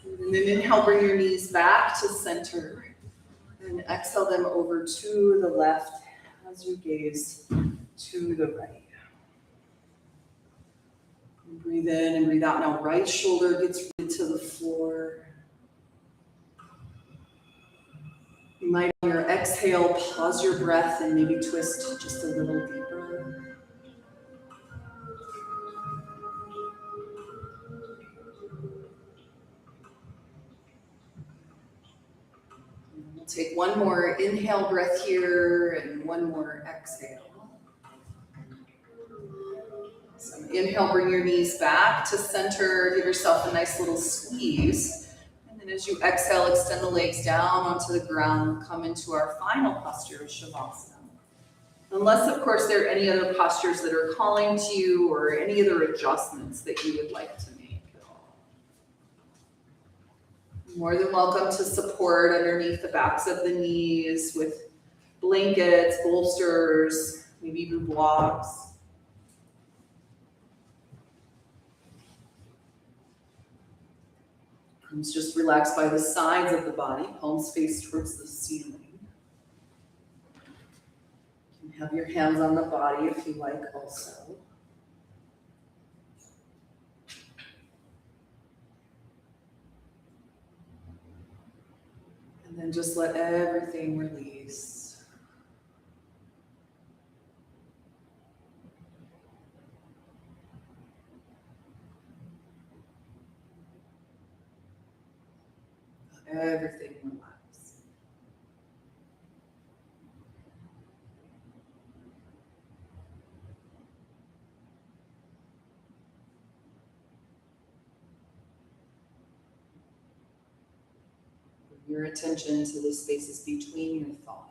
And then inhale, bring your knees back to center. And exhale them over to the left as you gaze to the right. And breathe in and breathe out. Now right shoulder gets rooted to the floor. You might on your exhale pause your breath and maybe twist just a little deeper. We'll take one more inhale breath here and one more exhale. So inhale, bring your knees back to center, give yourself a nice little squeeze. And then as you exhale, extend the legs down onto the ground, come into our final posture of Shavasana. Unless, of course, there are any other postures that are calling to you or any other adjustments that you would like to make at all. You're more than welcome to support underneath the backs of the knees with blankets, bolsters, maybe even blocks. Arms just relax by the sides of the body, palms face towards the ceiling. You can have your hands on the body if you like also. And then just let everything release. Everything relax. Bring your attention to the spaces between your thoughts.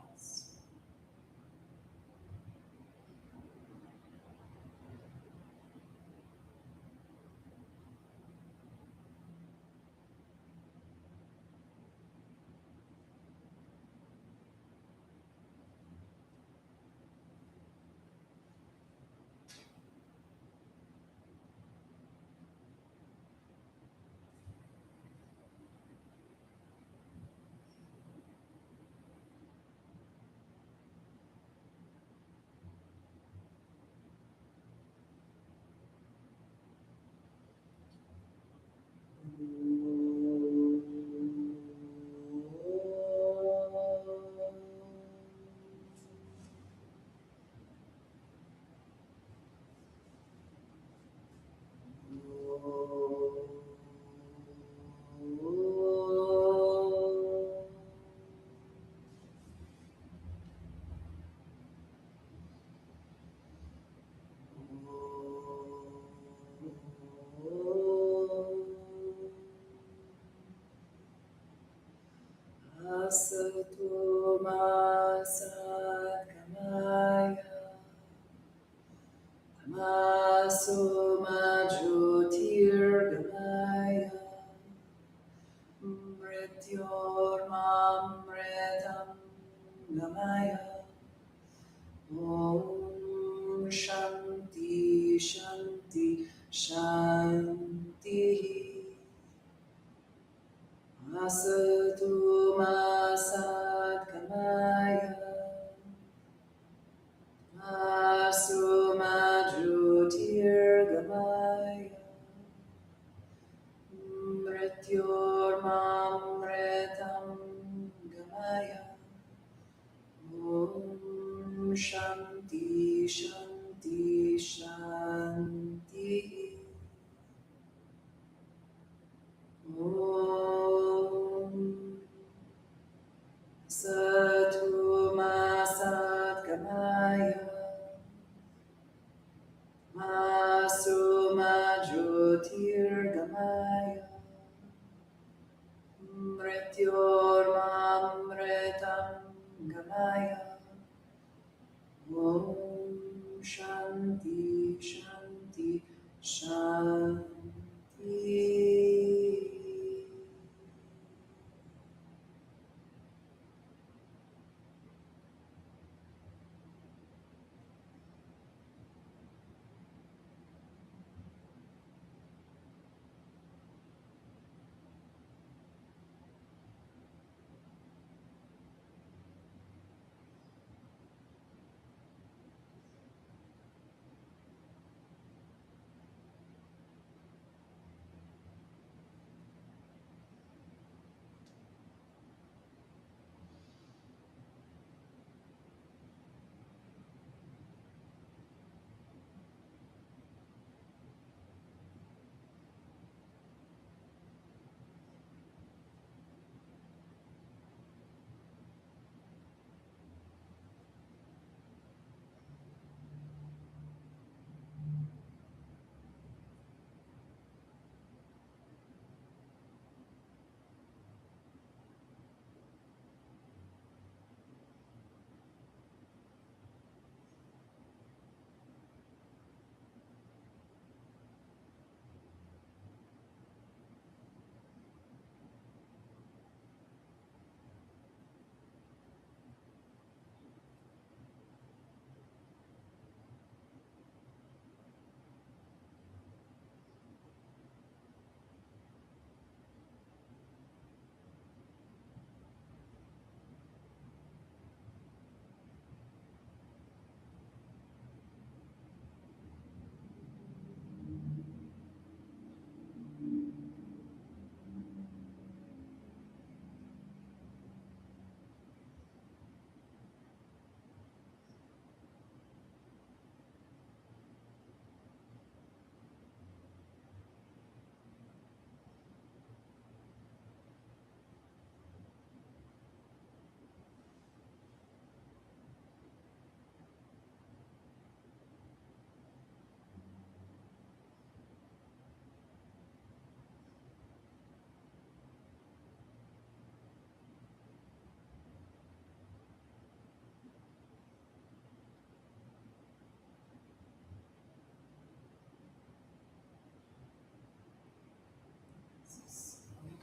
Shanti, Shanti, Shanti. Om Satu Ma Satgamaya Masu Ma Jyotirgamaya Mrityormamritam Gamaya. Om Shanti, Shanti, Shanti.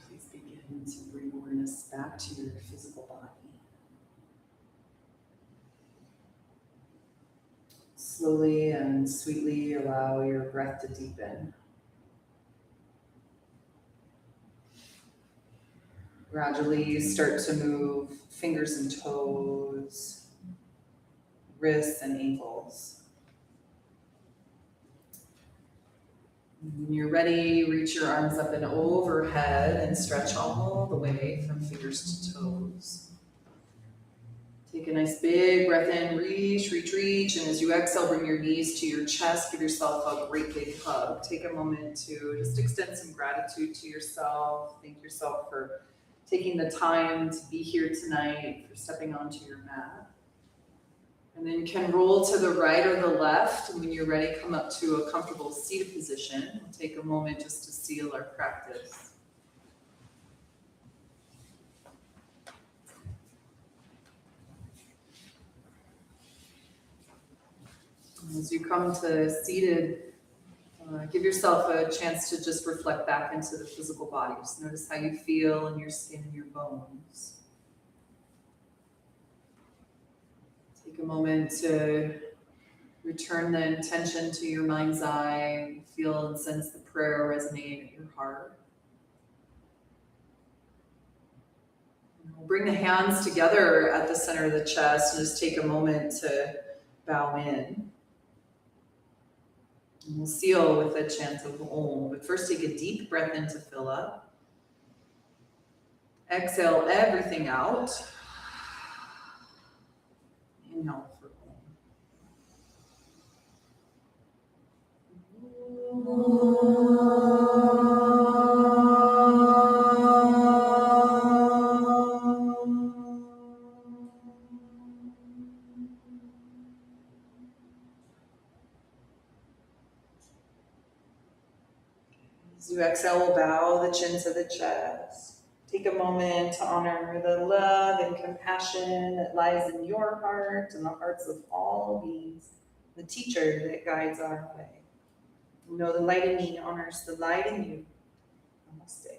Please begin to bring awareness back to your physical body. Slowly and sweetly allow your breath to deepen. Gradually start to move fingers and toes, wrists and ankles. When you're ready, reach your arms up and overhead and stretch all the way from fingers to toes. Take a nice big breath in, reach, reach, reach, and as you exhale, bring your knees to your chest, give yourself a great big hug. Take a moment to just extend some gratitude to yourself. Thank yourself for taking the time to be here tonight, for stepping onto your mat. And then you can roll to the right or the left. And when you're ready, come up to a comfortable seated position. We'll take a moment just to seal our practice. As you come to seated, give yourself a chance to just reflect back into the physical body. Just notice how you feel in your skin and your bones. Take a moment to return the intention to your mind's eye. Feel and sense the prayer resonate at your heart. We'll bring the hands together at the center of the chest and just take a moment to bow in. And we'll seal with a chant of Om. But first take a deep breath in to fill up. Exhale everything out. Inhale for Om. As you exhale, we'll bow the chin to the chest. Take a moment to honor the love and compassion that lies in your heart and the hearts of all beings, the teacher that guides our way. You know the light in me honors the light in you. Namaste.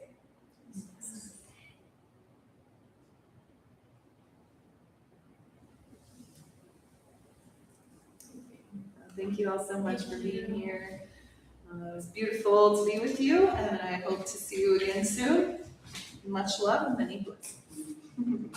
Thank you all so much for being here. It was beautiful to be with you, and I hope to see you again soon. Much love and many blessings.